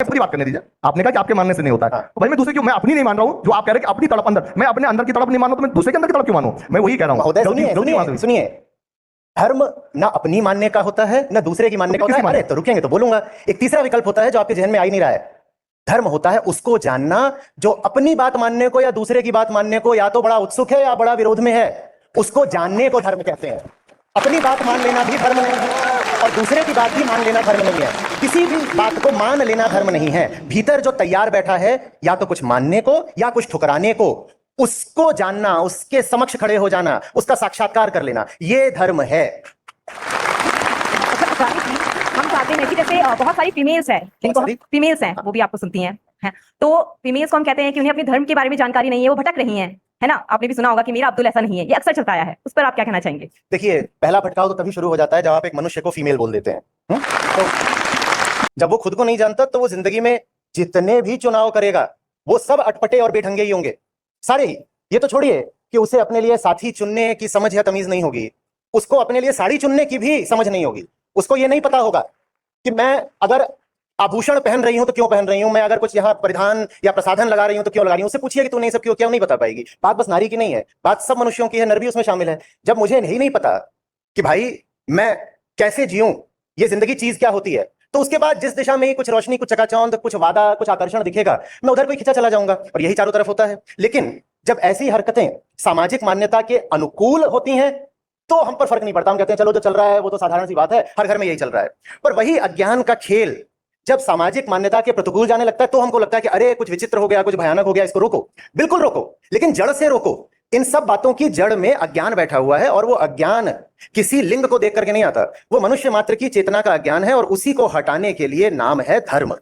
पूरी बात करने दीजिए। आपने कहा कि आपके मानने से नहीं होता है, तो भाई मैं दूसरे क्यों, मैं अपनी नहीं मान रहा हूं, जो आप कह रहे हैं कि अपनी तड़प अंदर, मैं अपने अंदर की तड़प नहीं मानूं तो मैं दूसरे के अंदर की तड़प क्यों मानूं? मैं वही कह रहा हूं। सुनिए, धर्म ना अपनी मानने का होता है ना दूसरे की मानने का होता है। अरे तो रुकेंगे तो बोलूंगा। एक तीसरा विकल्प होता है जो आपके जहन में आ ही नहीं रहा है। धर्म होता है उसको जानना जो अपनी बात मानने को या दूसरे की बात मानने को या तो बड़ा उत्सुक है या बड़ा विरोध में है, उसको जानने को धर्म कहते हैं। अपनी बात मान लेना भी धर्म नहीं है और दूसरे की बात भी मान लेना धर्म नहीं है। किसी भी बात को मान लेना धर्म नहीं है। भीतर जो तैयार बैठा है या तो कुछ मानने को या कुछ ठुकराने को, उसको जानना, उसके समक्ष खड़े हो जाना, उसका साक्षात्कार कर लेना, ये धर्म है। हम चाहते हैं कि जैसे बहुत सारी फीमेल्स हैं, फीमेल्स हैं, वो भी आपको सुनती हैं, है? तो फीमेल्स को हम कहते हैं कि उन्हें अपने धर्म के बारे में जानकारी नहीं है, वो भटक रही हैं, है ना? आपने भी सुना होगा कि मेरा अब्दुल ऐसा नहीं है, ये अक्सर चलता आया है। उस पर आप क्या कहना चाहेंगे? देखिए, पहला भटकाव तो तभी शुरू हो जाता है जब आप एक मनुष्य को फीमेल बोल देते हैं। तो जब वो खुद को नहीं जानता तो वो जिंदगी में जितने भी चुनाव करेगा वो सब अटपटे और बेढंगे ही होंगे, सारे ही। ये तो छोड़िए कि उसे अपने लिए साथी चुनने की समझ या तमीज नहीं होगी, उसको अपने लिए साड़ी चुनने की भी समझ नहीं होगी। उसको ये नहीं पता होगा कि मैं अगर आभूषण पहन रही हूं तो क्यों पहन रही हूं, मैं अगर कुछ यहाँ परिधान या प्रसाधन लगा रही हूं तो क्यों लगा रही हूं। उससे पूछिए कि तूने ये सब क्यों किया, नहीं बता पाएगी। बात बस नारी की नहीं है, बात सब मनुष्यों की है, नर भी उसमें शामिल है। जब मुझे नहीं पता कि भाई मैं कैसे जीऊं, ये जिंदगी चीज क्या होती है, तो उसके बाद जिस दिशा में ही कुछ रोशनी, कुछ चकाचौंध, कुछ वादा, कुछ आकर्षण दिखेगा, मैं उधर कोई खिंचा चला जाऊंगा और यही चारों तरफ होता है। लेकिन जब ऐसी हरकतें सामाजिक मान्यता के अनुकूल होती हैं तो हम पर फर्क नहीं पड़ता, हम कहते हैं चलो जो चल रहा है वो तो साधारण सी बात है, हर घर में यही चल रहा है। पर वही अज्ञान का खेल जब सामाजिक मान्यता के प्रतिकूल जाने लगता है तो हमको लगता है कि अरे कुछ विचित्र हो गया, कुछ भयानक हो गया, इसको रोको। बिल्कुल रोको, लेकिन जड़ से रोको। इन सब बातों की जड़ में अज्ञान बैठा हुआ है और वो अज्ञान किसी लिंग को देख करके नहीं आता, वो मनुष्य मात्र की चेतना का अज्ञान है और उसी को हटाने के लिए नाम है धर्म।